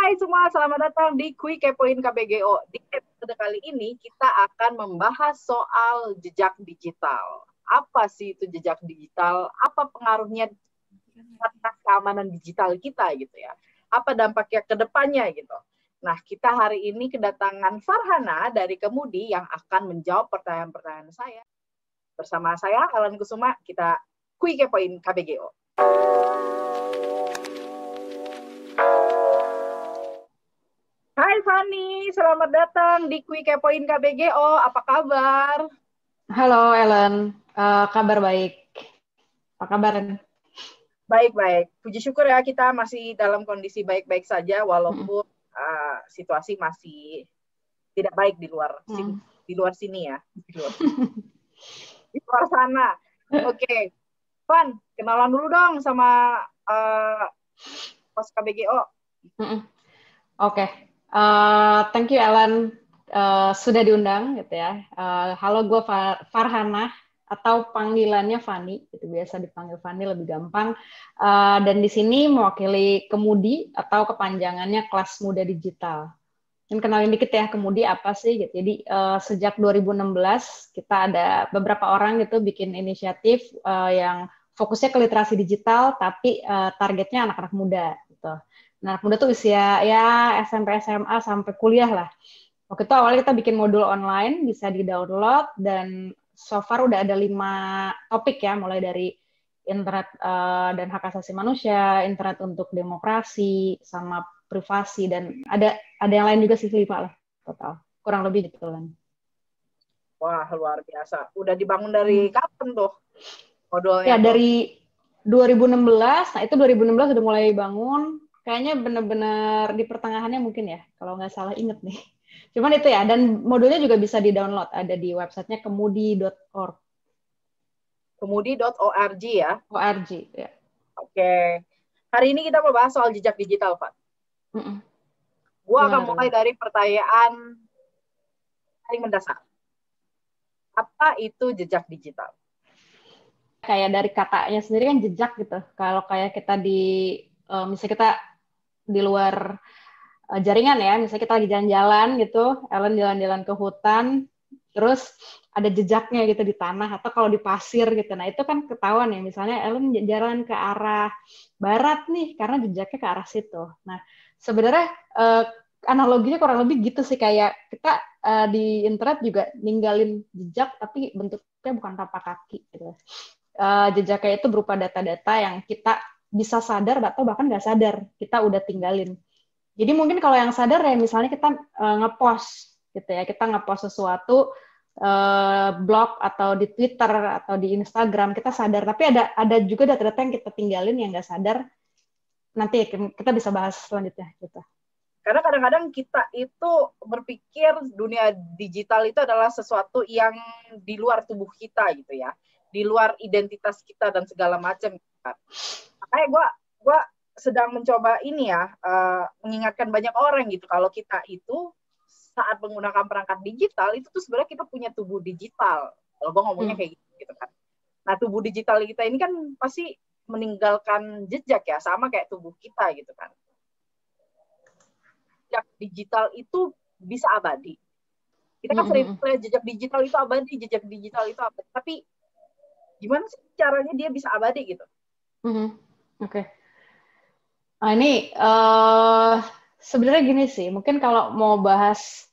Hai semua, selamat datang di Kui Kepoin KBGO. Di episode kali ini kita akan membahas soal jejak digital. Apa sih itu jejak digital? Apa pengaruhnya atas keamanan digital kita gitu ya? Apa dampaknya ke depannya gitu? Nah, kita hari ini kedatangan Farhana dari Kemudi yang akan menjawab pertanyaan-pertanyaan saya. Bersama saya, Ellen Kusuma, kita Kui Kepoin KBGO. Hai Fani, selamat datang di Kui Kepoin KBGO. Apa kabar? Halo Ellen, kabar baik. Apa kabar? Baik-baik. Puji syukur ya kita masih dalam kondisi baik-baik saja walaupun situasi masih tidak baik di luar sini ya. Di luar sana. Oke. Van, kenalan dulu dong sama pos KBGO. Oke. Thank you Ellen sudah diundang gitu ya. Halo, gue Farhana atau panggilannya Fani, itu biasa dipanggil Fani lebih gampang. Dan di sini mewakili Kemudi atau kepanjangannya Kelas Muda Digital. Dan kenalin dikit ya, Kemudi apa sih gitu. Jadi sejak 2016 kita ada beberapa orang gitu bikin inisiatif yang fokusnya ke literasi digital, tapi targetnya anak-anak muda gitu. Anak muda tuh usia ya SMP, SMA sampai kuliah lah. Waktu itu awalnya kita bikin modul online, bisa di-download, dan so far udah ada 5 topik ya, mulai dari internet dan hak asasi manusia, internet untuk demokrasi, sama privasi, dan ada yang lain juga sih, 5 lah total. Kurang lebih gitu kan. Wah, luar biasa. Udah dibangun dari kapan tuh modulnya? Ya, dari 2016, nah itu 2016 udah mulai bangun, kayaknya benar-benar di pertengahannya mungkin ya, kalau nggak salah inget nih. Cuman itu ya, dan modulnya juga bisa di-download, ada di websitenya kemudi.org. Kemudi.org ya? ORG, ya. Oke. Hari ini kita mau bahas soal jejak digital, Pak. Gue akan mulai dari pertanyaan paling mendasar. Apa itu jejak digital? Kayak dari katanya sendiri kan jejak gitu. Kalau kayak kita misalnya kita di luar jaringan ya, misalnya kita lagi jalan-jalan gitu, Ellen jalan-jalan ke hutan, terus ada jejaknya gitu di tanah, atau kalau di pasir gitu. Nah itu kan ketahuan ya, misalnya Ellen jalan ke arah barat nih, karena jejaknya ke arah situ. Nah sebenarnya analoginya kurang lebih gitu sih, kayak kita di internet juga ninggalin jejak, tapi bentuknya bukan tapak kaki gitu. Jejaknya itu berupa data-data yang kita bisa sadar atau bahkan nggak sadar kita udah tinggalin. Jadi mungkin kalau yang sadar ya misalnya kita ngepost gitu ya, kita ngepost sesuatu blog atau di Twitter atau di Instagram, kita sadar, tapi ada juga data-data yang kita tinggalin yang nggak sadar. Nanti kita bisa bahas selanjutnya gitu. Karena kadang-kadang kita itu berpikir dunia digital itu adalah sesuatu yang di luar tubuh kita gitu ya, di luar identitas kita dan segala macam. Makanya gue sedang mencoba ini ya, mengingatkan banyak orang gitu, kalau kita itu saat menggunakan perangkat digital itu tuh sebenarnya kita punya tubuh digital. Kalau gue ngomongnya kayak gitu kan. Nah tubuh digital kita ini kan pasti meninggalkan jejak ya, sama kayak tubuh kita gitu kan. Jejak digital itu bisa abadi. Kita kan sering jejak digital itu abadi, jejak digital itu abadi. Tapi gimana sih caranya dia bisa abadi gitu? Oke. Nah ini sebenarnya gini sih, mungkin kalau mau bahas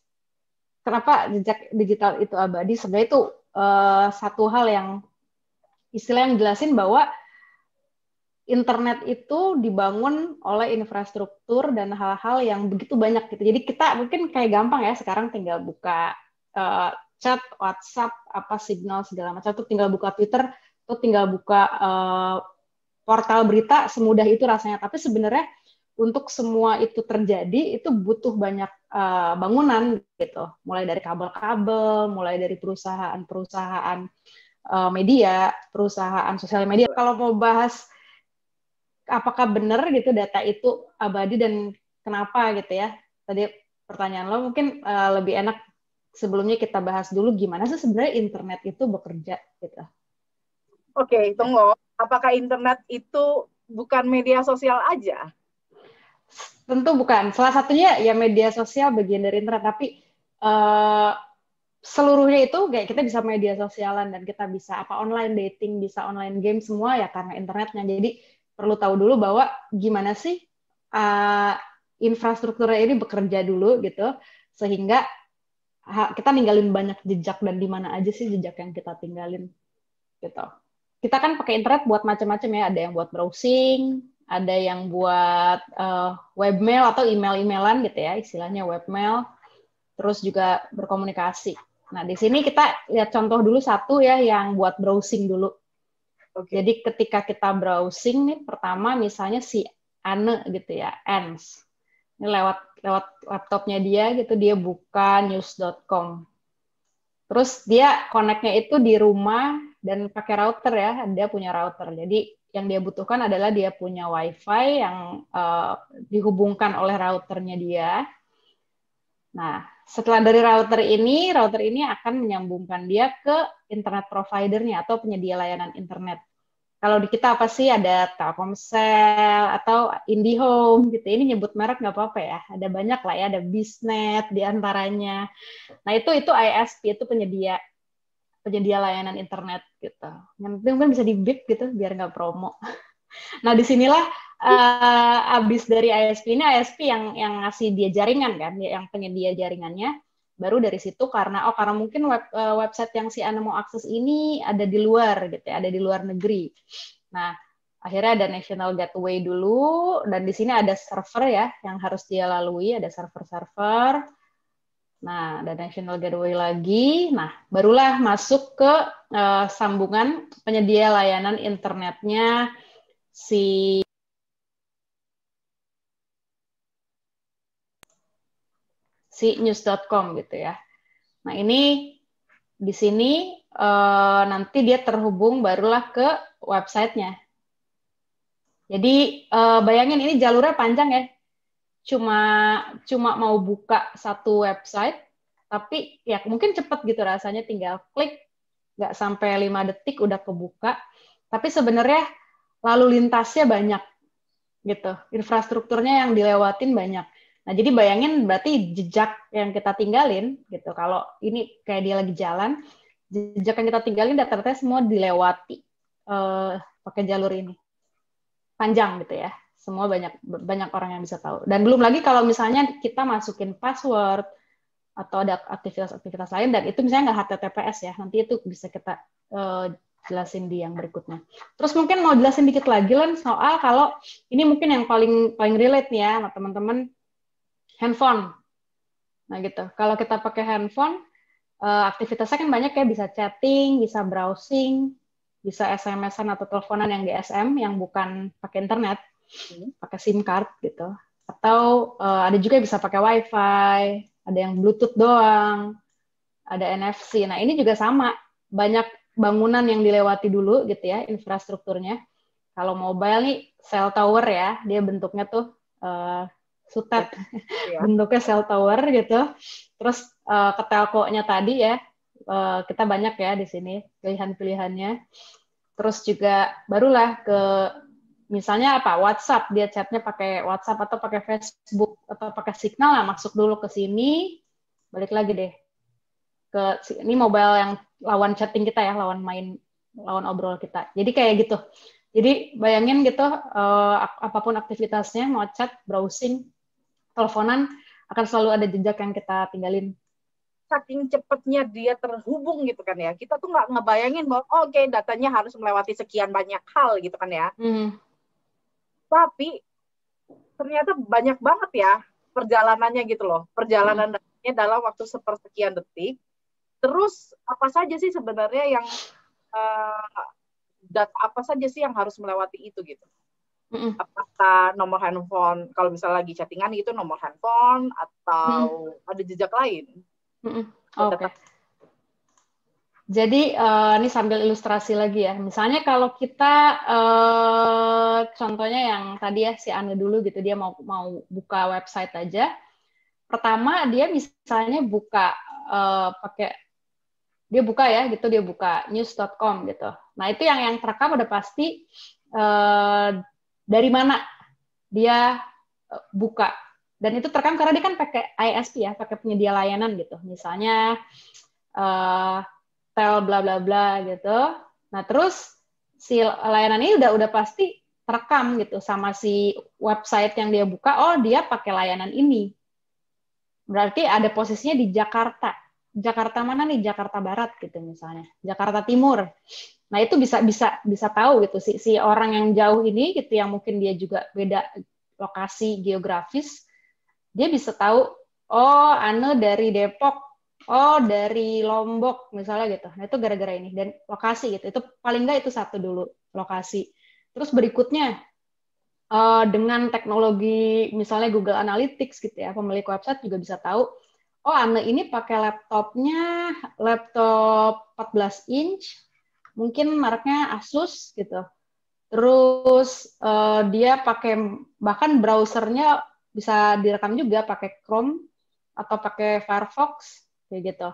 kenapa jejak digital itu abadi, sebenarnya itu satu hal yang istilah yang jelasin bahwa internet itu dibangun oleh infrastruktur dan hal-hal yang begitu banyak gitu. Jadi kita mungkin kayak gampang ya sekarang tinggal buka chat, WhatsApp, apa Signal segala macam, tuh tinggal buka Twitter, tuh tinggal buka portal berita, semudah itu rasanya. Tapi sebenarnya untuk semua itu terjadi itu butuh banyak bangunan gitu. Mulai dari kabel-kabel, mulai dari perusahaan-perusahaan media, perusahaan sosial media. Kalau mau bahas apakah benar gitu data itu abadi dan kenapa gitu ya. Tadi pertanyaan lo mungkin lebih enak sebelumnya kita bahas dulu gimana sih sebenarnya internet itu bekerja gitu. Oke, tunggu. Apakah internet itu bukan media sosial aja? Tentu bukan. Salah satunya ya media sosial bagian dari internet, tapi seluruhnya itu kayak kita bisa media sosialan dan kita bisa online dating, bisa online game semua ya karena internetnya. Jadi perlu tahu dulu bahwa gimana sih infrastrukturnya ini bekerja dulu gitu sehingga kita ninggalin banyak jejak dan di mana aja sih jejak yang kita tinggalin gitu. Kita kan pakai internet buat macam-macam ya, ada yang buat browsing, ada yang buat webmail atau email-emailan gitu ya, istilahnya webmail, terus juga berkomunikasi. Nah, di sini kita lihat contoh dulu satu ya, yang buat browsing dulu. Okay. Jadi ketika kita browsing nih, pertama misalnya si Anne gitu ya, Ans. Ini lewat laptopnya dia gitu, dia buka news.com. Terus dia connect-nya itu di rumah dan pakai router ya, dia punya router. Jadi yang dia butuhkan adalah dia punya WiFi yang dihubungkan oleh routernya dia. Nah, setelah dari router ini akan menyambungkan dia ke internet providernya atau penyedia layanan internet. Kalau di kita apa sih? Ada Telkomsel atau IndiHome gitu. Ini nyebut merek nggak apa-apa ya. Ada banyak lah ya, ada Biznet di antaranya. Nah, itu ISP, itu penyedia layanan internet gitu. Yang penting kan bisa di-bip gitu biar nggak promo. Nah, disinilah abis dari ISP ini, ISP yang ngasih dia jaringan kan, yang penyedia jaringannya. Baru dari situ karena mungkin website yang si Ana mau akses ini ada di luar gitu ya, ada di luar negeri. Nah, akhirnya ada National Gateway dulu, dan di sini ada server ya yang harus dia lalui, ada server-server. Nah, ada National Gateway lagi. Nah, barulah masuk ke sambungan penyedia layanan internetnya si news.com gitu ya. Nah, ini di sini nanti dia terhubung barulah ke websitenya. Jadi bayangin ini jalurnya panjang ya. Cuma mau buka satu website, tapi ya mungkin cepat gitu rasanya, tinggal klik, nggak sampai 5 detik udah kebuka. Tapi sebenarnya lalu lintasnya banyak gitu, infrastrukturnya yang dilewatin banyak. Nah, jadi bayangin berarti jejak yang kita tinggalin gitu. Kalau ini kayak dia lagi jalan, jejak yang kita tinggalin data-data semua dilewati pakai jalur ini. Panjang gitu ya. Semua banyak orang yang bisa tahu. Dan belum lagi kalau misalnya kita masukin password atau ada aktivitas-aktivitas lain, dan itu misalnya nggak HTTPS ya, nanti itu bisa kita jelasin di yang berikutnya. Terus mungkin mau jelasin dikit lagi Len, soal kalau ini mungkin yang paling relate nih ya sama teman-teman, handphone. Nah gitu, kalau kita pakai handphone, aktivitasnya kan banyak ya, bisa chatting, bisa browsing, bisa SMS-an atau teleponan yang GSM, yang bukan pakai internet, pakai SIM card gitu. Atau ada juga bisa pakai WiFi, ada yang Bluetooth doang, ada NFC. Nah ini juga sama, banyak bangunan yang dilewati dulu gitu ya, infrastrukturnya. Kalau mobile nih cell tower ya, dia bentuknya tuh sutet, ya. Bentuknya cell tower gitu. Terus ke telco-nya tadi ya, kita banyak ya di sini pilihan-pilihannya. Terus juga barulah ke misalnya WhatsApp, dia chatnya pakai WhatsApp atau pakai Facebook atau pakai Signal lah, masuk dulu ke sini, balik lagi deh ke ini mobile yang lawan chatting kita ya, lawan obrol kita. Jadi kayak gitu. Jadi bayangin gitu, apapun aktivitasnya, mau chat, browsing, teleponan, akan selalu ada jejak yang kita tinggalin. Saking cepatnya dia terhubung gitu kan ya, kita tuh nggak ngebayangin bahwa oke, datanya harus melewati sekian banyak hal gitu kan ya. Tapi ternyata banyak banget ya perjalanannya gitu loh, perjalanan datanya dalam waktu sepersekian detik. Terus apa saja sih sebenarnya yang apa saja sih yang harus melewati itu gitu? Apakah nomor handphone, kalau misalnya lagi chattingan gitu, nomor handphone atau ada jejak lain? Oke. Jadi ini sambil ilustrasi lagi ya. Misalnya kalau kita contohnya yang tadi ya si Ane dulu gitu, dia mau buka website aja. Pertama dia misalnya buka dia buka news.com gitu. Nah itu yang terekam udah pasti dari mana dia buka. Dan itu terekam karena dia kan pakai ISP ya, pakai penyedia layanan gitu. Misalnya tel bla bla bla gitu. Nah, terus si layanan ini udah pasti terekam gitu sama si website yang dia buka. Oh, dia pakai layanan ini. Berarti ada posisinya di Jakarta. Jakarta mana nih? Jakarta Barat gitu misalnya. Jakarta Timur. Nah, itu bisa tahu gitu si orang yang jauh ini gitu yang mungkin dia juga beda lokasi geografis, dia bisa tahu, oh, Ane dari Depok, oh, dari Lombok, misalnya gitu. Nah, itu gara-gara ini. Dan lokasi gitu. Itu paling nggak itu satu dulu, lokasi. Terus berikutnya, dengan teknologi misalnya Google Analytics gitu ya, pemilik website juga bisa tahu, oh, Ane ini pakai laptopnya, laptop 14 inch, mungkin mereknya Asus gitu. Terus dia pakai, bahkan browsernya bisa direkam juga pakai Chrome atau pakai Firefox kayak gitu.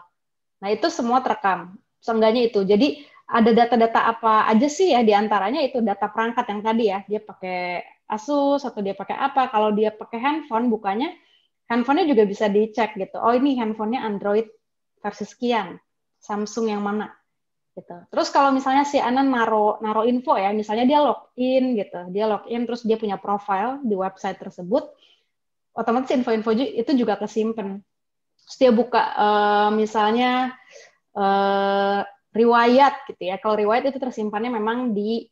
Nah, itu semua terekam. Seenggaknya itu. Jadi ada data-data apa aja sih ya, diantaranya itu data perangkat yang tadi ya. Dia pakai Asus atau dia pakai apa. Kalau dia pakai handphone, bukannya handphonenya juga bisa dicek gitu. Oh, ini handphonenya Android versi sekian. Samsung yang mana. Gitu. Terus kalau misalnya si Anan naro info ya, misalnya dia login gitu. Dia login terus dia punya profile di website tersebut, otomatis info-info itu juga kesimpan. Terus dia buka misalnya riwayat gitu ya. Kalau riwayat itu tersimpannya memang di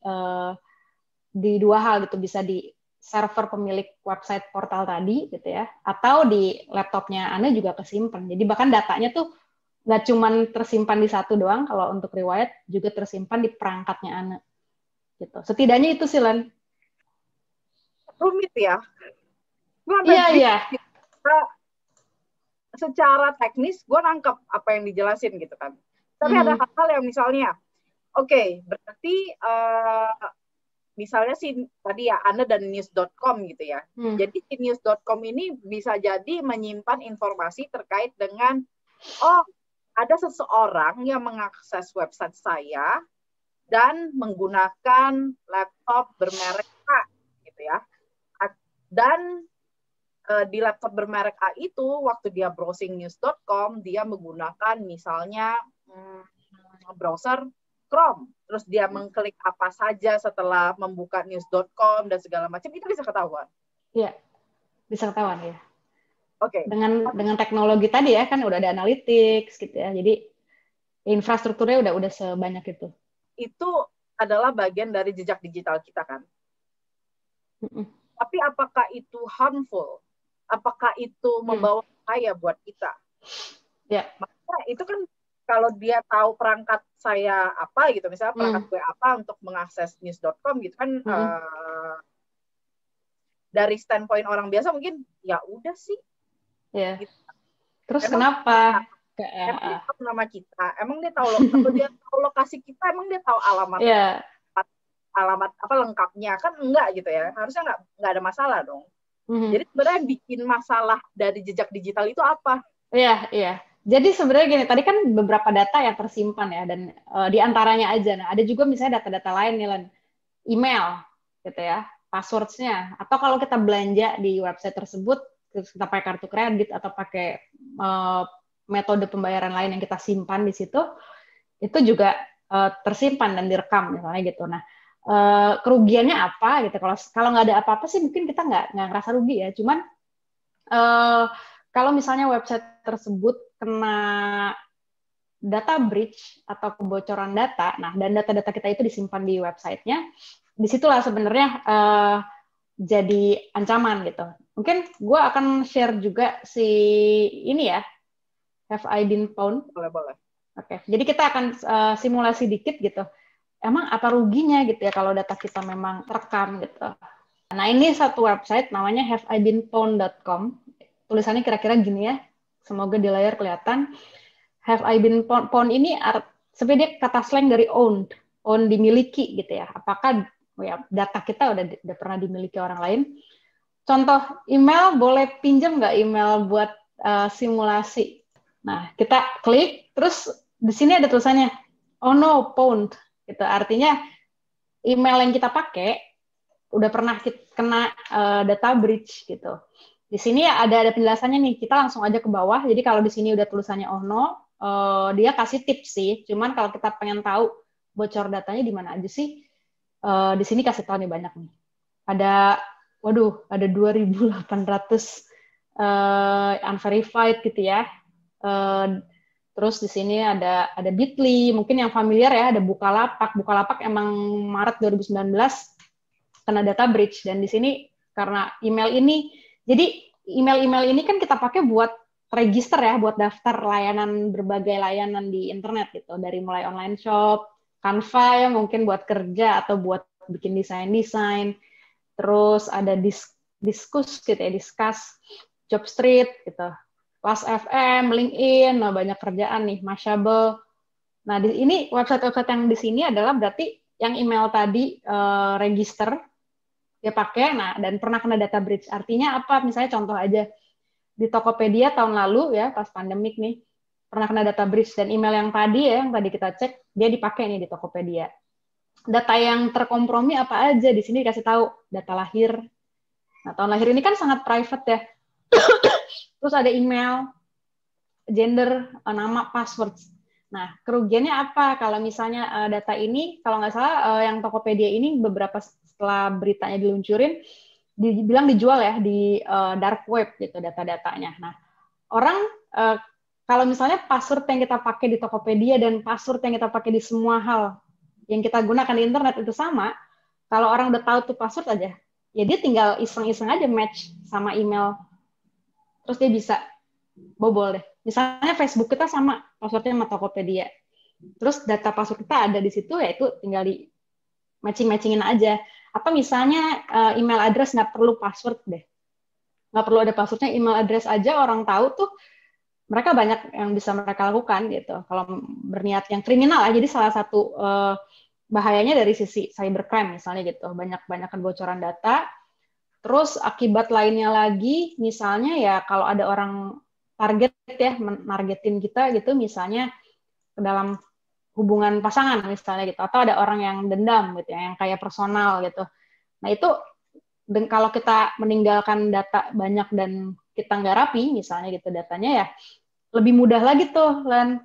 dua hal gitu, bisa di server pemilik website portal tadi gitu ya, atau di laptopnya Anda juga kesimpan. Jadi bahkan datanya tuh nggak cuma tersimpan di satu doang, kalau untuk riwayat juga tersimpan di perangkatnya Anda. Gitu. Setidaknya itu sih, Len. Rumit ya. Iya. Secara teknis gue nangkep apa yang dijelasin gitu kan. Tapi ada hal-hal yang misalnya, oke, berarti misalnya sih tadi ya Anda dan news.com gitu ya. Jadi si news.com ini bisa jadi menyimpan informasi terkait dengan, oh, ada seseorang yang mengakses website saya dan menggunakan laptop bermerek A gitu ya. Dan di laptop bermerek A itu, waktu dia browsing news.com, dia menggunakan misalnya browser Chrome. Terus dia mengklik apa saja setelah membuka news.com dan segala macam, itu bisa ketahuan. Iya, bisa ketahuan ya. Oke. Dengan teknologi tadi ya, kan udah ada analytics gitu ya. Jadi infrastrukturnya udah sebanyak itu. Itu adalah bagian dari jejak digital kita kan. Tapi apakah itu harmful? Apakah itu membawa bahaya buat kita? Ya. Makanya itu kan kalau dia tahu perangkat saya apa gitu, misalnya perangkat gue apa untuk mengakses news.com gitu kan, dari standpoint orang biasa mungkin ya udah sih. Ya. Gitu. Terus kenapa? Emang dia tahu nama kita, emang dia tahu dia tahu lokasi kita, emang dia tahu alamat alamat apa lengkapnya, kan enggak gitu ya, harusnya enggak ada masalah dong. Jadi sebenarnya bikin masalah dari jejak digital itu apa? Iya. Jadi sebenarnya gini, tadi kan beberapa data yang tersimpan ya, dan di antaranya aja. Nah, ada juga misalnya data-data lain nih, Len. Email gitu ya, password-nya. Atau kalau kita belanja di website tersebut, kita pakai kartu kredit atau pakai metode pembayaran lain yang kita simpan di situ, itu juga tersimpan dan direkam misalnya gitu. Nah, kerugiannya apa gitu? Kalau nggak ada apa-apa sih mungkin kita nggak ngerasa rugi ya. Cuman kalau misalnya website tersebut kena data breach atau kebocoran data, nah dan data-data kita itu disimpan di websitenya, disitulah sebenarnya jadi ancaman gitu. Mungkin gue akan share juga si ini ya, Have I Been Pwned? Boleh. Oke, jadi kita akan simulasi dikit gitu. Emang apa ruginya gitu ya kalau data kita memang terekam gitu. Nah, ini satu website namanya haveibeenpwned.com. Tulisannya kira-kira gini ya. Semoga di layar kelihatan. Have I been pwned ini sebenarnya kata slang dari owned. Owned, dimiliki gitu ya. Apakah data kita udah pernah dimiliki orang lain? Contoh email, boleh pinjam nggak email buat simulasi? Nah, kita klik, terus di sini ada tulisannya, oh no, pwned. Gitu. Artinya email yang kita pakai udah pernah kena data breach gitu. Di sini ada penjelasannya nih, kita langsung aja ke bawah. Jadi kalau di sini udah tulisannya oh no, dia kasih tips sih. Cuman kalau kita pengen tahu bocor datanya di mana aja sih, di sini kasih tahu nih banyak nih. Ada 2.800 unverified gitu ya. Terus di sini ada Bitly, mungkin yang familiar ya, ada Bukalapak. Bukalapak emang Maret 2019 kena data breach, dan di sini karena email ini, jadi email ini kan kita pakai buat register ya, buat daftar layanan, berbagai layanan di internet gitu, dari mulai online shop, Canva ya mungkin buat kerja atau buat bikin desain, terus ada Discuss gitu ya, Discuss, Jobstreet gitu, Kelas FM, LinkedIn, nah banyak kerjaan nih, Mashable. Nah, ini website-website yang di sini adalah berarti yang email tadi register dia pakai, nah dan pernah kena data breach. Artinya apa? Misalnya contoh aja di Tokopedia tahun lalu ya, pas pandemik nih, pernah kena data breach, dan email yang tadi kita cek, dia dipakai nih di Tokopedia. Data yang terkompromi apa aja? Di sini dikasih tahu data lahir. Nah, tahun lahir ini kan sangat private ya. Terus ada email, gender, nama, password. Nah, kerugiannya apa? Kalau misalnya data ini, kalau nggak salah yang Tokopedia ini beberapa setelah beritanya diluncurin, dibilang dijual ya di dark web gitu data-datanya. Nah, orang kalau misalnya password yang kita pakai di Tokopedia dan password yang kita pakai di semua hal yang kita gunakan di internet itu sama, kalau orang udah tahu tuh password aja, ya dia tinggal iseng-iseng aja match sama email, terus dia bisa bobol deh. Misalnya Facebook kita sama passwordnya sama Tokopedia, terus data password kita ada di situ, ya itu tinggal di matching-matchingin aja. Atau misalnya email address nggak perlu password deh, nggak perlu ada passwordnya, email address aja orang tahu tuh, mereka banyak yang bisa mereka lakukan gitu. Kalau berniat yang kriminal ya, jadi salah satu bahayanya dari sisi cybercrime misalnya gitu, banyak kebocoran data. Terus akibat lainnya lagi, misalnya ya kalau ada orang target ya, nargetin kita gitu, misalnya ke dalam hubungan pasangan misalnya gitu, atau ada orang yang dendam gitu ya, yang kayak personal gitu. Nah itu kalau kita meninggalkan data banyak dan kita nggak rapi misalnya gitu datanya, ya lebih mudah lagi tuh Len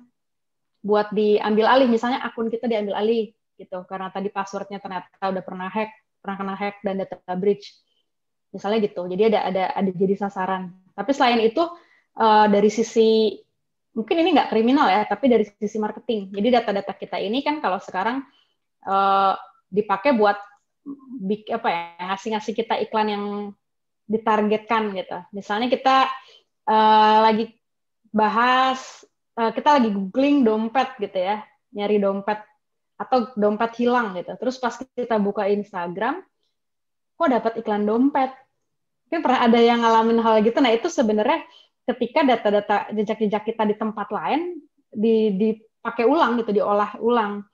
buat diambil alih, misalnya akun kita diambil alih gitu karena tadi passwordnya ternyata udah pernah kena hack dan data breach misalnya gitu. Jadi ada jadi sasaran. Tapi selain itu dari sisi, mungkin ini nggak kriminal ya, tapi dari sisi marketing. Jadi data-data kita ini kan kalau sekarang dipakai buat ngasih kita iklan yang ditargetkan gitu. Misalnya kita lagi bahas, kita lagi googling dompet gitu ya, nyari dompet atau dompet hilang gitu. Terus pas kita buka Instagram, kok dapat iklan dompet? Mungkin pernah ada yang ngalamin hal gitu. Nah itu sebenarnya ketika data-data jejak-jejak kita di tempat lain dipakai ulang gitu, diolah ulang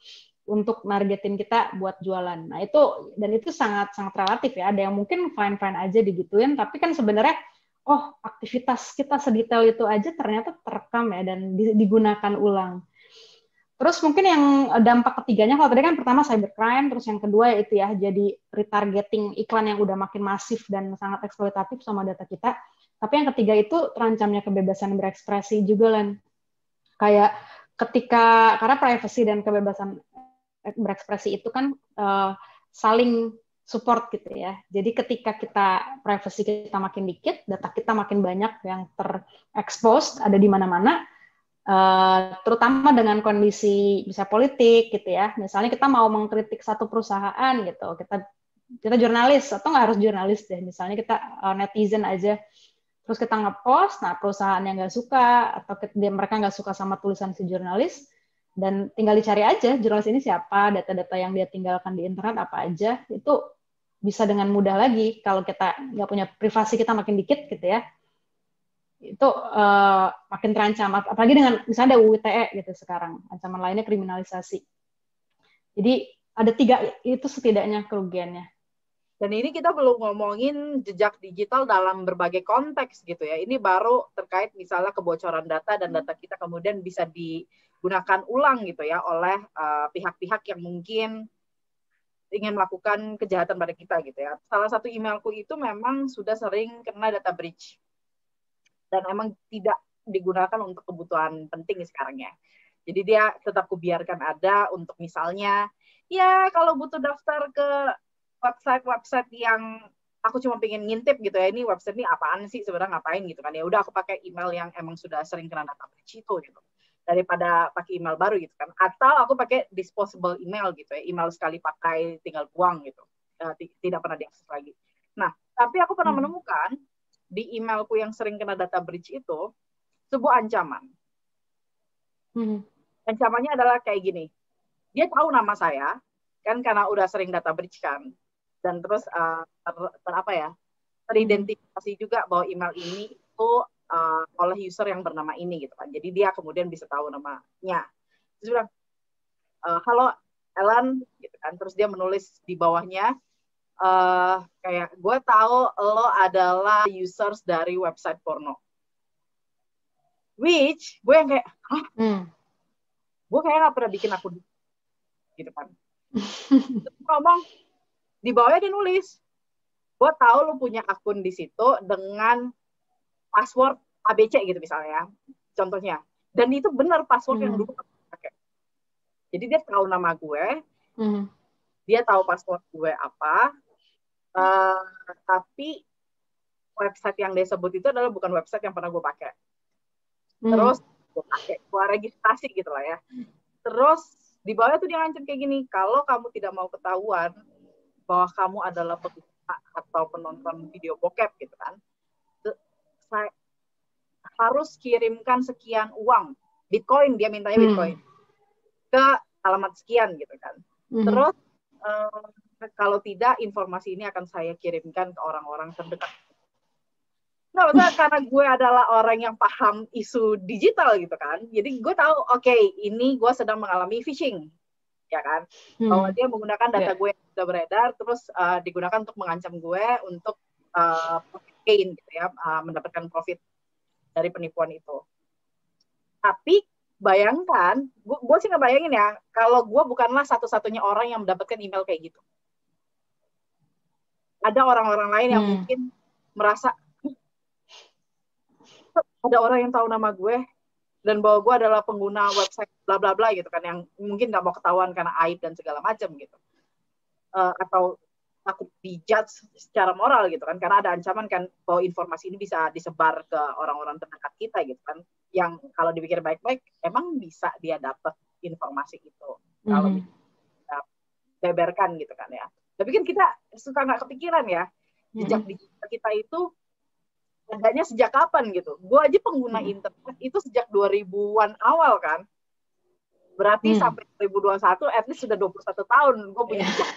untuk nargetin kita buat jualan. Nah itu, dan itu sangat relatif ya. Ada yang mungkin fine aja digituin, tapi kan sebenarnya aktivitas kita sedetail itu aja ternyata terekam ya dan digunakan ulang. Terus mungkin yang dampak ketiganya, kalau tadi kan pertama cybercrime, terus yang kedua yaitu ya jadi retargeting iklan yang udah makin masif dan sangat eksploitatif sama data kita. Tapi yang ketiga itu terancamnya kebebasan berekspresi juga Len. Kayak karena privacy dan kebebasan berekspresi itu kan saling support gitu ya. Jadi ketika privacy kita makin dikit, data kita makin banyak yang terekspos, ada di mana-mana, terutama dengan kondisi bisa politik gitu ya. Misalnya kita mau mengkritik satu perusahaan gitu, kita jurnalis atau nggak harus jurnalis deh. Misalnya kita netizen aja, terus kita ngepost, nah perusahaan yang nggak suka atau mereka nggak suka sama tulisan si jurnalis, dan tinggal dicari aja jurnalis ini siapa, data-data yang dia tinggalkan di internet apa aja, itu bisa dengan mudah lagi. Kalau kita nggak punya privasi kita makin dikit gitu ya, itu makin terancam. Apalagi dengan misalnya ada UU ITE gitu sekarang, ancaman lainnya kriminalisasi. Jadi ada 3 itu setidaknya kerugiannya. Dan ini kita belum ngomongin jejak digital dalam berbagai konteks gitu ya. Ini baru terkait misalnya kebocoran data dan data kita kemudian bisa digunakan ulang gitu ya oleh pihak-pihak yang mungkin ingin melakukan kejahatan pada kita gitu ya. Salah satu emailku itu memang sudah sering kena data breach dan emang tidak digunakan untuk kebutuhan penting sekarang ya. Jadi dia tetap kubiarkan ada untuk misalnya ya kalau butuh daftar ke website-website yang aku cuma pengen ngintip gitu ya, ini website ini apaan sih sebenarnya, ngapain gitu kan, ya udah aku pakai email yang emang sudah sering kena data breach itu gitu, daripada pakai email baru gitu kan. Atau aku pakai disposable email gitu ya, email sekali pakai tinggal buang gitu, tidak pernah diakses lagi. Nah, tapi aku pernah menemukan di emailku yang sering kena data breach itu sebuah ancaman. Ancamannya adalah kayak gini, dia tahu nama saya kan karena udah sering data breach kan, dan terus teridentifikasi juga bahwa email ini itu oleh user yang bernama ini gitu kan, jadi dia kemudian bisa tahu namanya. Terus bilang, halo Ellen gitu kan, terus dia menulis di bawahnya kayak gue tahu lo adalah users dari website porno, which gue yang kayak gue kayak nggak pernah bikin akun gitu kan. Terus ngomong di bawahnya dia nulis, gue tahu lo punya akun di situ dengan password ABC gitu misalnya, contohnya, dan itu benar password yang dulu pakai. Jadi dia tahu nama gue, dia tahu password gue apa, tapi website yang dia sebut itu adalah bukan website yang pernah gue pakai. Terus gue registrasi gitu lah ya. Terus di bawah tuh dia ngancam kayak gini, kalau kamu tidak mau ketahuan bahwa kamu adalah pengguna atau penonton video bokep gitu kan, saya harus kirimkan sekian uang, Bitcoin, dia mintanya Bitcoin, ke alamat sekian gitu kan. Terus kalau tidak, informasi ini akan saya kirimkan ke orang-orang terdekat. Nah, maksudnya karena gue adalah orang yang paham isu digital gitu kan, jadi gue tahu, oke, ini gue sedang mengalami phishing, ya kan, bahwa dia menggunakan data gue yang sudah beredar, terus digunakan untuk mengancam gue untuk profit gain gitu ya, mendapatkan profit dari penipuan itu. Tapi bayangkan, gue sih ngebayangin ya, kalau gue bukanlah satu-satunya orang yang mendapatkan email kayak gitu. Ada orang-orang lain yang mungkin merasa ada orang yang tahu nama gue dan bahwa gue adalah pengguna website bla bla bla gitu kan, yang mungkin nggak mau ketahuan karena aib dan segala macam gitu, atau takut dijudge secara moral gitu kan, karena ada ancaman kan bahwa informasi ini bisa disebar ke orang-orang terdekat kita gitu kan, yang kalau dipikir baik-baik emang bisa dia dapat informasi itu kalau kita beberkan gitu kan ya. Tapi kan kita suka nggak kepikiran ya, jejak digital kita itu adanya sejak kapan gitu. Gue aja pengguna internet itu sejak 2000-an awal kan. Berarti sampai 2021 at least sudah 21 tahun gue punya jejak.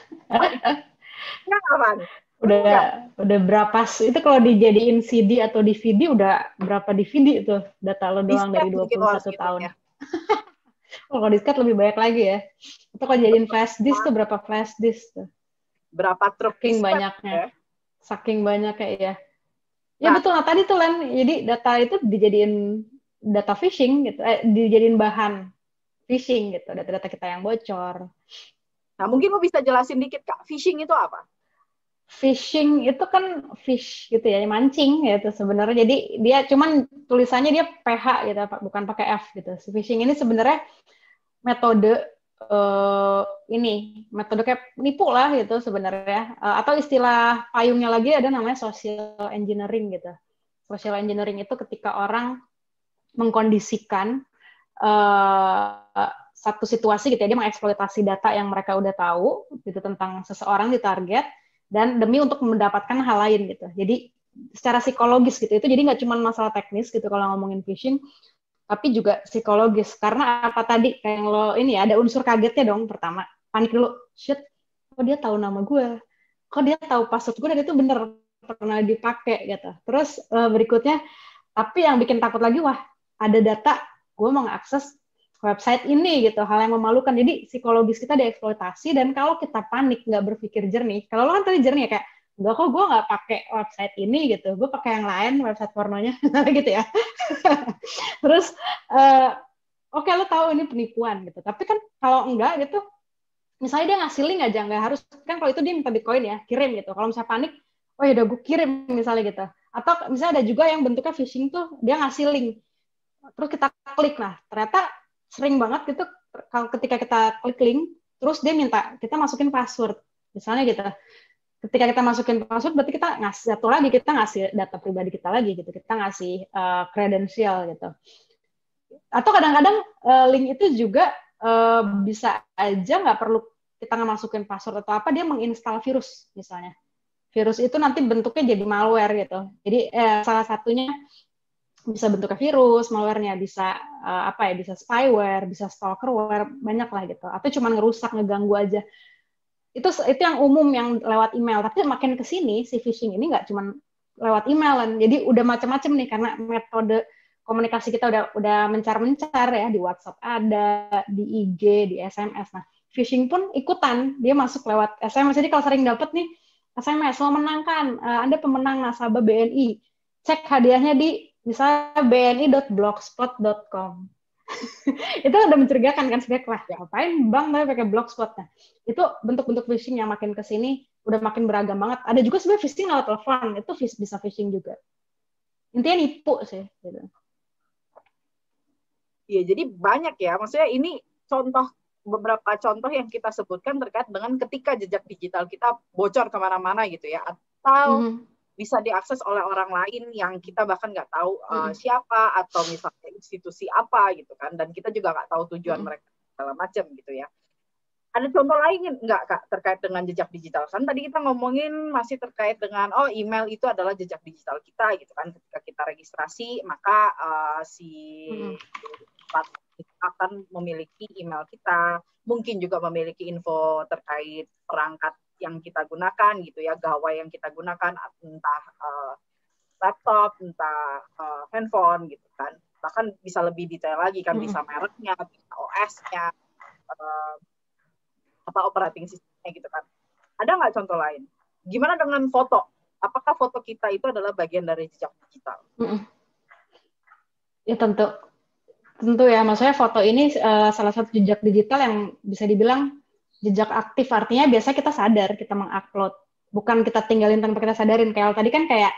Ya kapan? Udah berapa itu kalau dijadiin CD atau DVD udah berapa DVD itu data lo doang dari 21 tahun. Ya. Kalau disket lebih banyak lagi ya. Itu kalau jadiin flash disk tuh berapa flash disk tuh? Berapa truk saking banyaknya. Ya? Saking banyaknya ya. Ya betul, nah tadi tuh Len, jadi data itu dijadiin data phishing gitu, dijadiin bahan phishing gitu, data-data kita yang bocor. Nah mungkin lo bisa jelasin dikit Kak, phishing itu apa? Phishing itu kan fish gitu ya, mancing gitu sebenarnya, jadi dia cuman tulisannya dia PH gitu, bukan pakai F gitu. Si phishing ini sebenarnya metode metode kayak nipu lah gitu sebenarnya, atau istilah payungnya lagi ada namanya social engineering gitu. Social engineering itu ketika orang mengkondisikan satu situasi gitu ya, dia mengeksploitasi data yang mereka udah tahu gitu tentang seseorang di target, dan demi untuk mendapatkan hal lain gitu. Jadi secara psikologis gitu, itu jadi nggak cuma masalah teknis gitu kalau ngomongin phishing, tapi juga psikologis. Karena apa tadi, kayak lo ini ya, ada unsur kagetnya dong pertama. Panik dulu, shit, kok dia tahu nama gue? Kok dia tahu password gue dan itu bener pernah dipakai gitu. Terus berikutnya, tapi yang bikin takut lagi, wah ada data, gue mau ngakses website ini gitu, hal yang memalukan. Jadi psikologis kita dieksploitasi, dan kalau kita panik, nggak berpikir jernih, kalau lo kan tadi jernih ya, kayak, enggak kok gue nggak pakai website ini gitu, gue pakai yang lain, website pornonya gitu ya. Terus oke, lo tahu ini penipuan gitu, tapi kan kalau enggak gitu, misalnya dia ngasih link aja, nggak harus kan kalau itu dia minta Bitcoin ya, kirim gitu. Kalau misalnya panik, oh ya udah gue kirim misalnya gitu. Atau misalnya ada juga yang bentuknya phishing tuh dia ngasih link, terus kita klik, nah ternyata sering banget gitu kalau ketika kita klik link, terus dia minta kita masukin password, misalnya gitu. Ketika kita masukin password, berarti kita ngasih satu lagi, kita ngasih data pribadi kita lagi gitu, kita ngasih kredensial gitu. Atau kadang-kadang link itu juga bisa aja nggak perlu kita nggak masukin password atau apa, dia menginstal virus misalnya. Virus itu nanti bentuknya jadi malware gitu. Jadi salah satunya bisa bentuknya virus, malwarenya bisa apa ya, bisa spyware, bisa stalkerware, banyak lah gitu. Atau cuma ngerusak, ngeganggu aja. Itu yang umum yang lewat email. Tapi makin ke sini si phishing ini nggak cuma lewat email kan. Jadi udah macam-macam nih karena metode komunikasi kita udah mencar-mencar ya, di WhatsApp ada, di IG, di SMS. Nah, phishing pun ikutan, dia masuk lewat SMS. Jadi kalau sering dapat nih SMS, lo menangkan, Anda pemenang nasabah BNI, cek hadiahnya di misalnya bni.blogspot.com. Itu udah mencurigakan kan sebenarnya, lah ngapain bank tapi pakai blogspot. Nah, itu bentuk-bentuk phishing yang makin ke sini udah makin beragam banget. Ada juga sebenarnya phishing lewat telepon, itu bisa phishing juga. Intinya nipu sih gitu. Iya, jadi banyak ya. Maksudnya ini beberapa contoh yang kita sebutkan terkait dengan ketika jejak digital kita bocor kemana-mana gitu ya, atau bisa diakses oleh orang lain yang kita bahkan nggak tahu siapa, atau misalnya institusi apa gitu kan, dan kita juga nggak tahu tujuan mereka segala macam gitu ya. Ada contoh lain nggak Kak terkait dengan jejak digital? Kan tadi kita ngomongin masih terkait dengan email itu adalah jejak digital kita gitu kan. Ketika kita registrasi maka si akan memiliki email kita, mungkin juga memiliki info terkait perangkat yang kita gunakan gitu ya, gawai yang kita gunakan, entah laptop, entah handphone gitu kan. Bahkan bisa lebih detail lagi kan, bisa mereknya, bisa OS-nya, apa operating systemnya gitu kan. Ada nggak contoh lain? Gimana dengan foto? Apakah foto kita itu adalah bagian dari jejak digital? Ya tentu ya, maksudnya foto ini salah satu jejak digital yang bisa dibilang jejak aktif, artinya biasanya kita sadar kita mengupload, bukan kita tinggalin tanpa kita sadarin. Kayak tadi kan kayak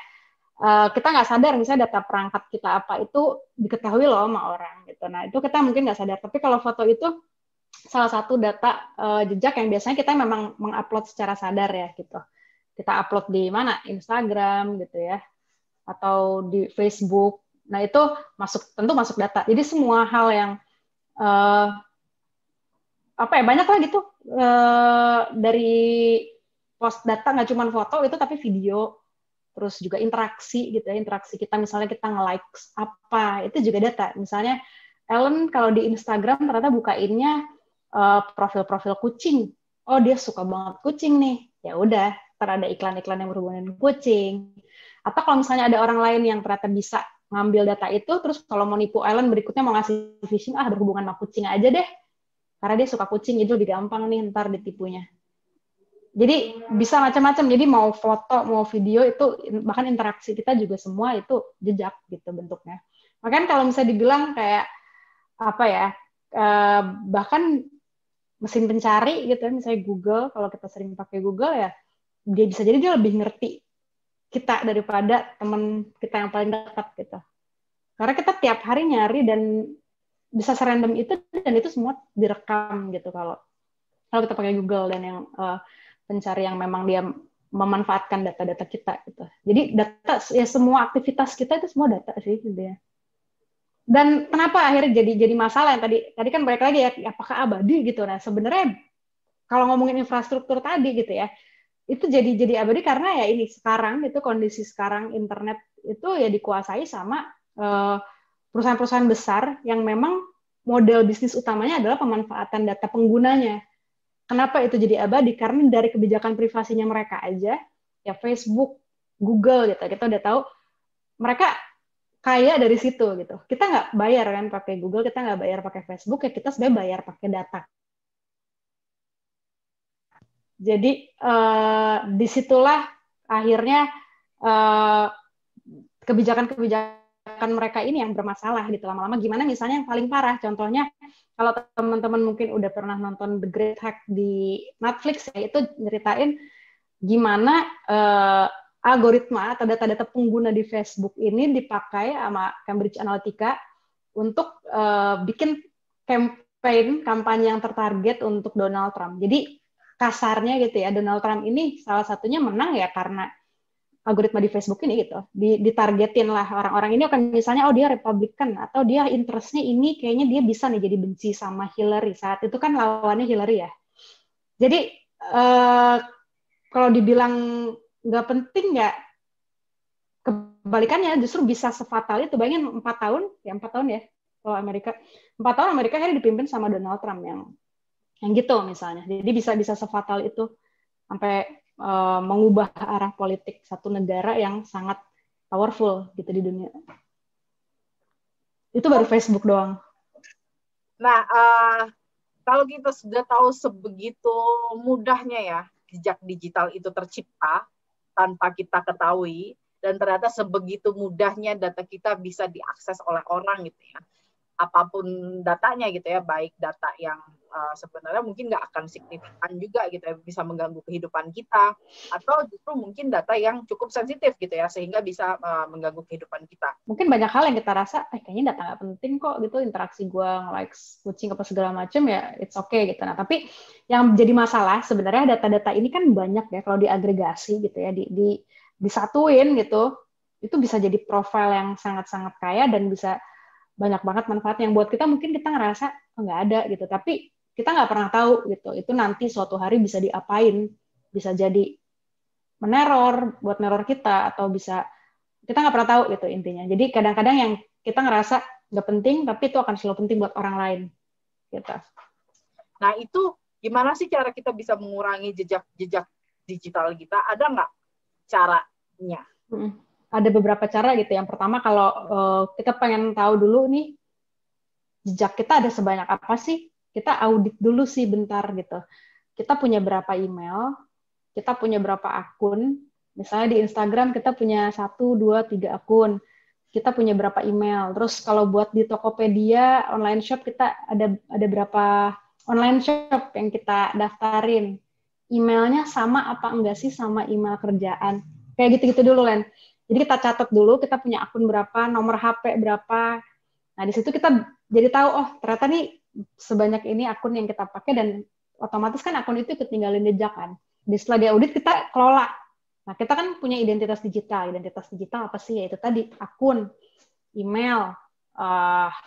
kita nggak sadar misalnya data perangkat kita apa itu diketahui loh sama orang gitu. Nah itu kita mungkin nggak sadar, tapi kalau foto itu salah satu data jejak yang biasanya kita memang mengupload secara sadar ya gitu. Kita upload di mana? Instagram gitu ya, atau di Facebook. Nah itu tentu masuk data. Jadi semua hal yang apa ya, banyak lah gitu dari post data, nggak cuma foto itu tapi video, terus juga interaksi gitu ya, interaksi kita misalnya kita nge-likes apa itu juga data. Misalnya Ellen kalau di Instagram ternyata bukainnya profil-profil kucing, oh dia suka banget kucing nih, ya udah ada iklan-iklan yang berhubungan dengan kucing. Atau kalau misalnya ada orang lain yang ternyata bisa ngambil data itu, terus kalau mau nipu Ellen berikutnya mau ngasih phishing, berhubungan sama kucing aja deh, karena dia suka kucing, itu lebih gampang nih ntar ditipunya. Jadi bisa macam-macam, jadi mau foto, mau video, itu bahkan interaksi kita juga semua itu jejak gitu bentuknya. Makanya kalau misalnya dibilang kayak apa ya, bahkan mesin pencari gitu, misalnya Google, kalau kita sering pakai Google ya, dia bisa jadi dia lebih ngerti kita daripada teman kita yang paling dekat gitu. Karena kita tiap hari nyari dan bisa serandom itu, dan itu semua direkam gitu kalau kita pakai Google dan yang pencari yang memang dia memanfaatkan data-data kita gitu. Jadi data ya, semua aktivitas kita itu semua data sih gitu ya. Dan kenapa akhirnya jadi masalah yang tadi kan balik lagi ya, apakah abadi gitu. Nah sebenarnya kalau ngomongin infrastruktur tadi gitu ya, itu jadi abadi karena ya ini sekarang itu kondisi sekarang internet itu ya dikuasai sama perusahaan-perusahaan besar yang memang model bisnis utamanya adalah pemanfaatan data penggunanya. Kenapa itu jadi abadi? Karena dari kebijakan privasinya mereka aja, ya Facebook, Google gitu, kita udah tahu mereka kaya dari situ gitu. Kita nggak bayar kan pakai Google, kita nggak bayar pakai Facebook, ya kita sebenarnya bayar pakai data. Jadi disitulah akhirnya kebijakan-kebijakan kebijakan mereka ini yang bermasalah gitu lama-lama. Gimana misalnya yang paling parah, contohnya kalau teman-teman mungkin udah pernah nonton The Great Hack di Netflix ya, itu nyeritain gimana algoritma atau data-data pengguna di Facebook ini dipakai sama Cambridge Analytica untuk bikin kampanye yang tertarget untuk Donald Trump. Jadi kasarnya gitu ya, Donald Trump ini salah satunya menang ya karena algoritma di Facebook ini gitu. Ditargetin lah orang-orang ini akan misalnya, oh dia Republikan atau dia interestnya ini kayaknya dia bisa nih jadi benci sama Hillary. Saat itu kan lawannya Hillary ya. Jadi kalau dibilang nggak penting ya, kebalikannya justru bisa sefatal itu. Bayangin 4 tahun ya kalau Amerika. 4 tahun Amerika akhirnya dipimpin sama Donald Trump yang gitu misalnya. Jadi bisa sefatal itu sampai mengubah arah politik satu negara yang sangat powerful gitu di dunia. Itu baru Facebook doang. Nah, kalau kita sudah tahu sebegitu mudahnya ya jejak digital itu tercipta tanpa kita ketahui, dan ternyata sebegitu mudahnya data kita bisa diakses oleh orang gitu ya. Apapun datanya gitu ya, baik data yang sebenarnya mungkin nggak akan signifikan juga gitu ya, bisa mengganggu kehidupan kita, atau justru mungkin data yang cukup sensitif gitu ya, sehingga bisa mengganggu kehidupan kita. Mungkin banyak hal yang kita rasa, kayaknya data nggak penting kok gitu, interaksi gue, likes, kucing, apa segala macam ya, it's okay gitu. Nah, tapi yang jadi masalah sebenarnya data-data ini kan banyak ya, kalau diagregasi gitu ya, disatuin gitu, itu bisa jadi profil yang sangat-sangat kaya dan bisa banyak banget manfaat yang buat kita mungkin kita ngerasa nggak ada gitu, tapi kita nggak pernah tahu gitu itu nanti suatu hari bisa diapain, bisa jadi meneror, buat neror kita, atau bisa kita nggak pernah tahu gitu intinya. Jadi kadang-kadang yang kita ngerasa nggak penting tapi itu akan selalu penting buat orang lain gitu. Nah itu gimana sih cara kita bisa mengurangi jejak digital kita? Ada nggak caranya? Ada beberapa cara gitu. Yang pertama kalau kita pengen tahu dulu nih jejak kita ada sebanyak apa sih, kita audit dulu sih bentar gitu. Kita punya berapa email, kita punya berapa akun. Misalnya di Instagram kita punya 1, 2, 3 akun. Kita punya berapa email. Terus kalau buat di Tokopedia, online shop kita ada berapa online shop yang kita daftarin. Emailnya sama apa enggak sih sama email kerjaan. Kayak gitu-gitu dulu, Len. Jadi kita catat dulu, kita punya akun berapa, nomor HP berapa. Nah, di situ kita jadi tahu, oh ternyata nih sebanyak ini akun yang kita pakai, dan otomatis kan akun itu ketinggalin jejak kan. Setelah diaudit kita kelola. Nah, kita kan punya identitas digital. Identitas digital apa sih? Yaitu tadi akun, email,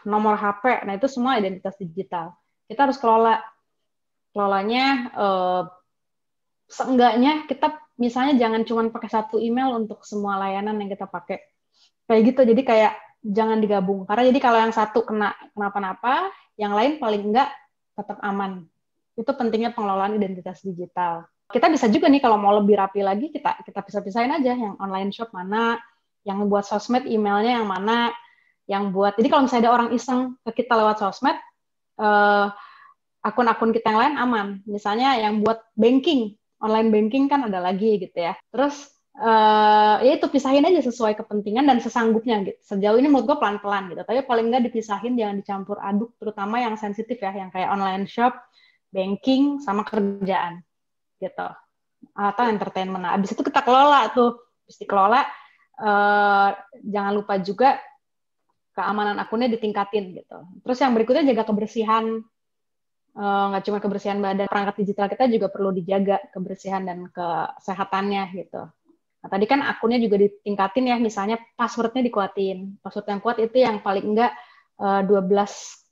nomor HP. Nah, itu semua identitas digital. Kita harus kelola. Kelolanya seenggaknya kita misalnya jangan cuma pakai satu email untuk semua layanan yang kita pakai. Kayak gitu. Jadi kayak jangan digabung. Karena jadi kalau yang satu kenapa-napa, yang lain paling enggak tetap aman. Itu pentingnya pengelolaan identitas digital. Kita bisa juga nih kalau mau lebih rapi lagi, kita pisah-pisahin aja yang online shop mana, yang buat sosmed emailnya yang mana, yang buat. Jadi kalau misalnya ada orang iseng ke kita lewat sosmed, akun-akun kita yang lain aman. Misalnya yang buat banking, online banking kan ada lagi gitu ya. Terus ya itu pisahin aja sesuai kepentingan dan sesanggupnya gitu. Sejauh ini menurut gue pelan-pelan gitu. Tapi paling nggak dipisahin, jangan dicampur aduk, terutama yang sensitif ya, yang kayak online shop, banking, sama kerjaan gitu. Atau entertainment. Nah, abis itu kita kelola tuh. Terus dikelola, jangan lupa juga keamanan akunnya ditingkatin gitu. Terus yang berikutnya jaga kebersihan. Nggak cuma kebersihan badan, perangkat digital kita juga perlu dijaga kebersihan dan kesehatannya gitu. Nah, tadi kan akunnya juga ditingkatin ya, misalnya passwordnya dikuatin. Password yang kuat itu yang paling enggak 12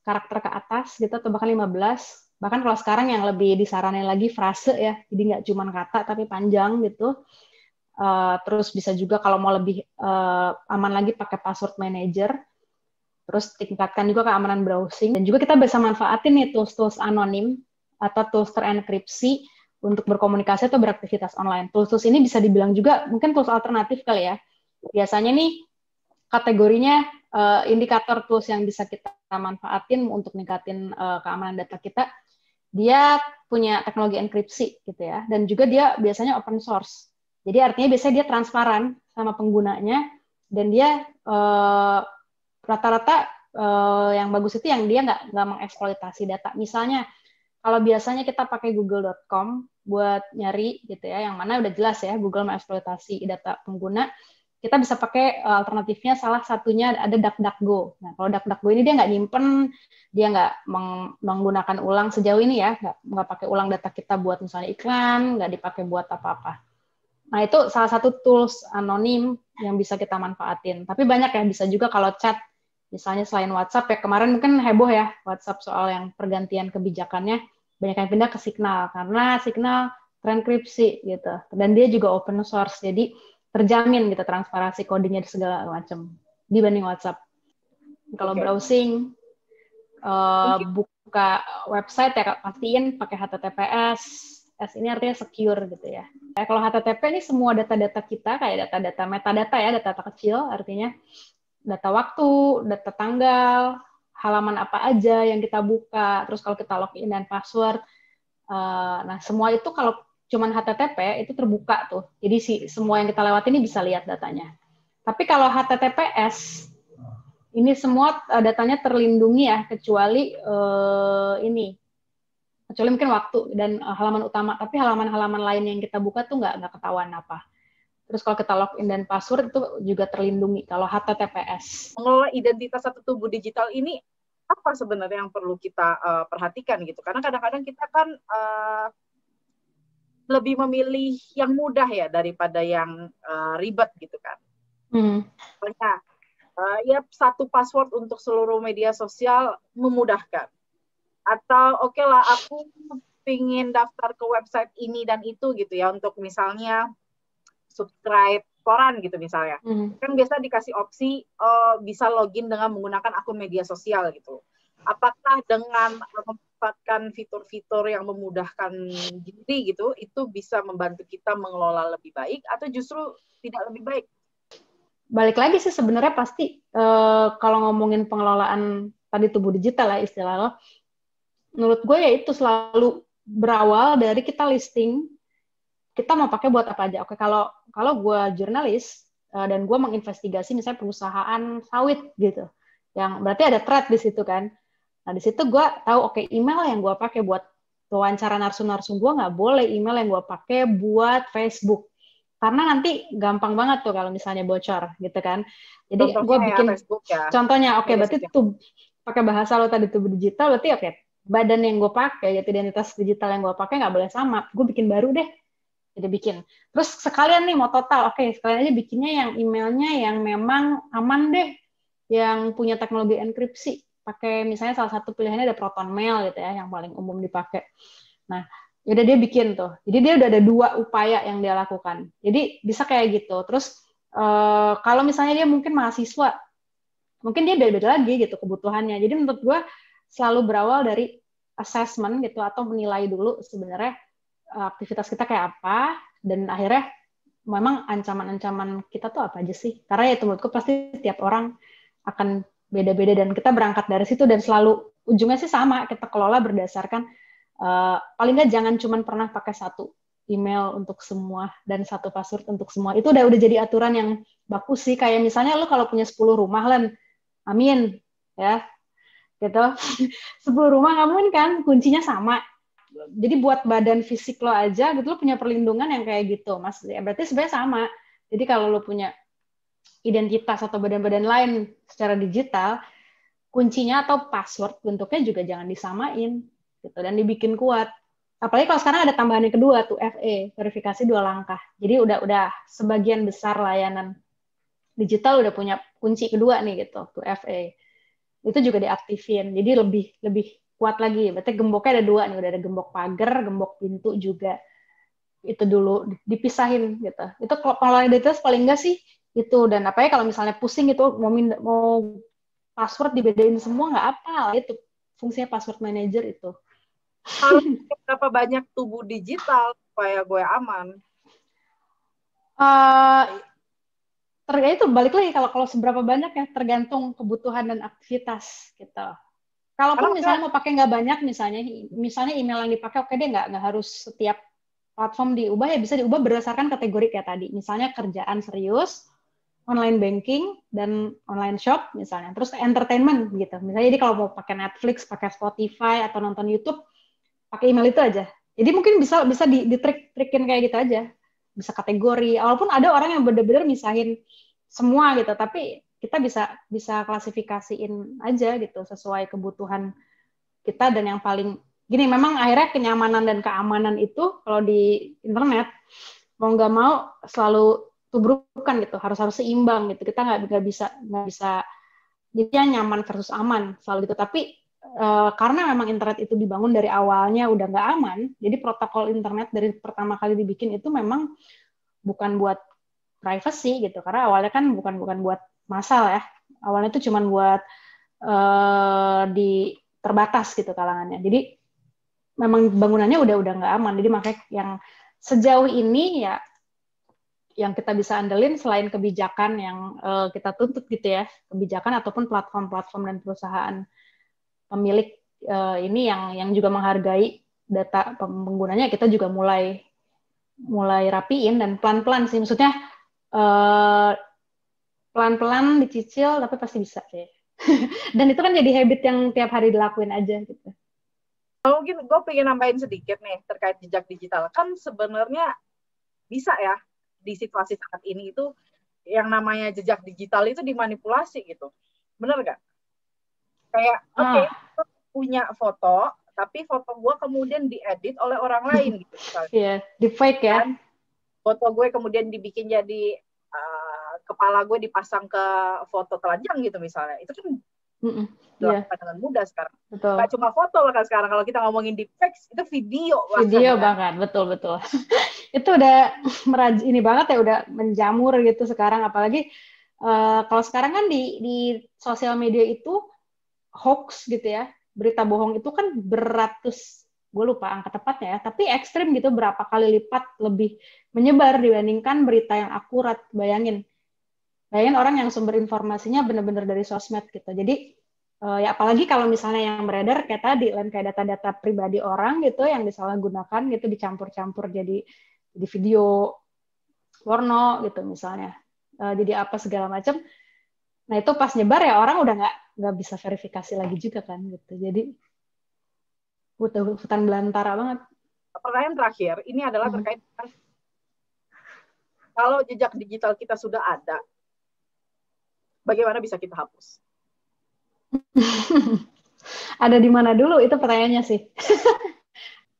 karakter ke atas gitu, atau bahkan 15. Bahkan kalau sekarang yang lebih disaranin lagi frase ya, jadi nggak cuma kata tapi panjang gitu. Terus bisa juga kalau mau lebih aman lagi pakai password manager. Terus tingkatkan juga keamanan browsing, dan juga kita bisa manfaatin nih tools-tools anonim atau tools terenkripsi untuk berkomunikasi atau beraktivitas online. Tools-tools ini bisa dibilang juga mungkin tools alternatif kali ya. Biasanya nih kategorinya indikator tools yang bisa kita manfaatin untuk ningkatin keamanan data kita. Dia punya teknologi enkripsi gitu ya, dan juga dia biasanya open source. Jadi artinya biasanya dia transparan sama penggunanya, dan dia rata-rata yang bagus itu yang dia nggak mengeksploitasi data. Misalnya kalau biasanya kita pakai google.com buat nyari gitu ya, yang mana udah jelas ya Google mengeksploitasi data pengguna, kita bisa pakai alternatifnya, salah satunya ada DuckDuckGo. Nah, kalau DuckDuckGo ini dia nggak nyimpen, dia nggak menggunakan ulang sejauh ini ya, nggak pakai ulang data kita buat misalnya iklan, nggak dipakai buat apa-apa. Nah, itu salah satu tools anonim yang bisa kita manfaatin. Tapi banyak ya, bisa juga kalau chat, misalnya selain WhatsApp ya, kemarin mungkin heboh ya WhatsApp soal yang pergantian kebijakannya, banyak yang pindah ke Signal, karena Signal terenkripsi gitu. Dan dia juga open source, jadi terjamin gitu transparansi kodenya segala macam dibanding WhatsApp. Kalau browsing, buka website ya pastiin pakai HTTPS. S ini artinya secure gitu ya. Kalau HTTP ini semua data-data kita kayak data-data metadata ya, data-data kecil, artinya data waktu, data tanggal, halaman apa aja yang kita buka, terus kalau kita login dan password. Nah, semua itu kalau cuman HTTP itu terbuka tuh. Jadi semua yang kita lewati ini bisa lihat datanya. Tapi kalau HTTPS ini semua datanya terlindungi ya, kecuali mungkin waktu dan halaman utama, tapi halaman-halaman lain yang kita buka tuh nggak ketahuan apa. Terus kalau kita login dan password itu juga terlindungi kalau HTTPS. Mengelola identitas satu tubuh digital ini apa sebenarnya yang perlu kita perhatikan gitu? Karena kadang-kadang kita kan lebih memilih yang mudah ya daripada yang ribet gitu kan. Pokoknya ya satu password untuk seluruh media sosial memudahkan. Atau oke lah aku pingin daftar ke website ini dan itu gitu ya, untuk misalnya subscribe koran gitu misalnya. Kan biasa dikasih opsi bisa login dengan menggunakan akun media sosial gitu. Apakah dengan memanfaatkan fitur-fitur yang memudahkan diri gitu, itu bisa membantu kita mengelola lebih baik atau justru tidak lebih baik? Balik lagi sih sebenarnya pasti kalau ngomongin pengelolaan tadi tubuh digital ya istilah lo, menurut gue ya itu selalu berawal dari kita listing, kita mau pakai buat apa aja. Oke, kalau gue jurnalis dan gue menginvestigasi misalnya perusahaan sawit gitu, yang berarti ada thread di situ kan. Nah di situ gue tahu oke, email yang gue pakai buat wawancara narsum-narsum gue nggak boleh email yang gue pakai buat Facebook, karena nanti gampang banget tuh kalau misalnya bocor gitu kan. Jadi gue bikin ya, contohnya oke, berarti tuh pakai bahasa lo tadi tubuh digital, berarti oke, badan yang gue pakai, yaitu identitas digital yang gue pakai nggak boleh sama, gue bikin baru deh. Jadi bikin. Terus sekalian nih mau total, oke, sekalian aja bikinnya yang emailnya yang memang aman deh, yang punya teknologi enkripsi. Pakai misalnya salah satu pilihannya ada Proton Mail gitu ya, yang paling umum dipakai. Nah, yaudah dia bikin tuh. Jadi dia udah ada 2 upaya yang dia lakukan. Jadi bisa kayak gitu. Terus kalau misalnya dia mungkin mahasiswa, mungkin dia beda-beda lagi gitu kebutuhannya. Jadi menurut gue selalu berawal dari assessment gitu, atau menilai dulu sebenarnya aktivitas kita kayak apa, dan akhirnya memang ancaman-ancaman kita tuh apa aja sih. Karena ya menurutku pasti tiap orang akan beda-beda dan kita berangkat dari situ, dan selalu ujungnya sih sama, kita kelola berdasarkan paling nggak jangan cuma pernah pakai satu email untuk semua dan satu password untuk semua. Itu udah jadi aturan yang bagus sih. Kayak misalnya lo kalau punya 10 rumah Len, amin ya gitu. 10 rumah kamu kan kuncinya sama. Jadi buat badan fisik lo aja gitu lo punya perlindungan yang kayak gitu, Mas. Ya, berarti sebenarnya sama. Jadi kalau lo punya identitas atau badan-badan lain secara digital, kuncinya atau password bentuknya juga jangan disamain gitu, dan dibikin kuat. Apalagi kalau sekarang ada tambahan yang kedua tuh, FA, verifikasi 2 langkah. Jadi udah sebagian besar layanan digital udah punya kunci kedua nih gitu, tuh FA. Itu juga diaktifin. Jadi lebih kuat lagi. Berarti gemboknya ada 2 nih, udah ada gembok pagar, gembok pintu juga. Itu dulu dipisahin gitu. Itu kalau identitas paling enggak sih itu. Dan apalagi kalau misalnya pusing itu mau password dibedain semua nggak apa, itu fungsinya password manager itu. Harus berapa banyak tubuh digital supaya gue aman? Itu balik lagi kalau seberapa banyak ya, tergantung kebutuhan dan aktivitas gitu. Kalaupun misalnya mau pakai nggak banyak, misalnya email yang dipakai oke deh, nggak harus setiap platform diubah, ya bisa diubah berdasarkan kategori kayak tadi. Misalnya kerjaan serius, online banking dan online shop misalnya, terus entertainment gitu. Misalnya jadi kalau mau pakai Netflix, pakai Spotify atau nonton YouTube, pakai email itu aja. Jadi mungkin bisa di trik-trikin kayak gitu aja. Bisa kategori. Walaupun ada orang yang benar-benar misahin semua gitu, tapi kita bisa klasifikasiin aja gitu sesuai kebutuhan kita. Dan yang paling gini, memang akhirnya kenyamanan dan keamanan itu kalau di internet mau nggak mau selalu tubrukan gitu, harus seimbang gitu. Kita nggak bisa jadinya nyaman versus aman selalu gitu. Tapi karena memang internet itu dibangun dari awalnya udah nggak aman, jadi protokol internet dari pertama kali dibikin itu memang bukan buat privacy gitu, karena awalnya kan bukan buat massal ya, awalnya itu cuma buat di terbatas gitu kalangannya. Jadi memang bangunannya udah nggak aman. Jadi makanya yang sejauh ini ya yang kita bisa andelin selain kebijakan yang kita tuntut gitu ya, kebijakan ataupun platform-platform dan perusahaan pemilik ini yang juga menghargai data penggunanya, kita juga mulai rapiin dan pelan-pelan sih, maksudnya pelan-pelan dicicil tapi pasti bisa sih. Dan itu kan jadi habit yang tiap hari dilakuin aja gitu. Mungkin gue pengen nambahin sedikit nih terkait jejak digital. Kan sebenarnya bisa ya di situasi saat ini itu yang namanya jejak digital itu dimanipulasi gitu. Bener nggak? Kayak oke, punya foto, tapi foto gue kemudian diedit oleh orang lain gitu. Iya, di fake ya. Dan foto gue kemudian dibikin jadi kepala gue dipasang ke foto telanjang gitu misalnya. Itu kan dilakukan dengan mudah sekarang. Betul. Gak cuma foto bahkan sekarang, kalau kita ngomongin deepfake itu video bahkan. Video bahkan, betul. Itu udah ini banget ya, udah menjamur gitu sekarang. Apalagi kalau sekarang kan di sosial media itu hoax gitu ya, berita bohong itu kan beratus, gue lupa angka tepatnya ya, tapi ekstrim gitu, berapa kali lipat lebih menyebar dibandingkan berita yang akurat. Bayangin orang yang sumber informasinya benar-benar dari sosmed gitu. Jadi ya apalagi kalau misalnya yang beredar kayak tadi, kayak data-data pribadi orang gitu yang disalahgunakan gitu, dicampur-campur jadi video porno gitu misalnya, jadi apa segala macam. Nah itu pas nyebar ya orang udah nggak bisa verifikasi lagi juga kan gitu. Jadi hutan belantara banget. Pertanyaan terakhir ini adalah terkait dengan kalau jejak digital kita sudah ada, bagaimana bisa kita hapus? Ada di mana dulu itu pertanyaannya sih.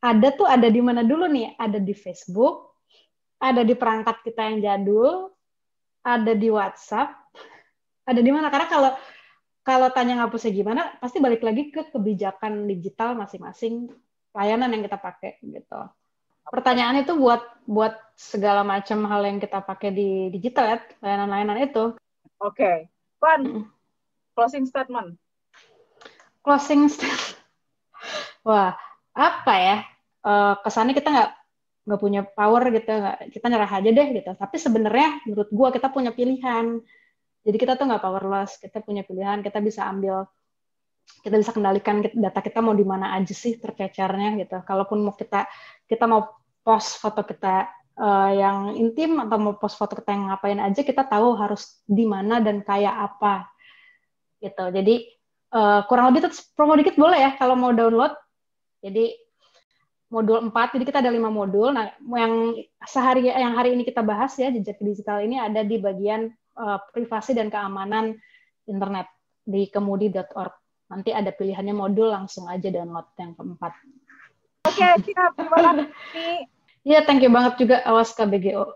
Ada di mana dulu nih? Ada di Facebook, ada di perangkat kita yang jadul, ada di WhatsApp, ada di mana? Karena kalau tanya ngapusnya gimana, pasti balik lagi ke kebijakan digital masing-masing layanan yang kita pakai gitu. Pertanyaan itu buat segala macam hal yang kita pakai di digital ya, layanan-layanan itu. Oke. Van, closing statement. Wah, apa ya? Kesannya kita nggak punya power gitu, kita nyerah aja deh gitu. Tapi sebenarnya menurut gue kita punya pilihan. Jadi kita tuh nggak powerless, kita punya pilihan, kita bisa kendalikan data kita mau di mana aja sih tercecernya gitu. Kalaupun mau kita mau post foto kita yang intim atau mau post foto kita yang ngapain aja, kita tahu harus di mana dan kayak apa gitu. Jadi kurang lebih tuh promo dikit boleh ya kalau mau download. Jadi modul 4, jadi kita ada 5 modul. Nah, yang hari ini kita bahas ya, jejak digital ini ada di bagian privasi dan keamanan internet di kemudi.org. Nanti ada pilihannya modul, langsung aja download yang keempat. Oke, siap. Terima kasih. Iya, thank you banget juga Awas KBGO.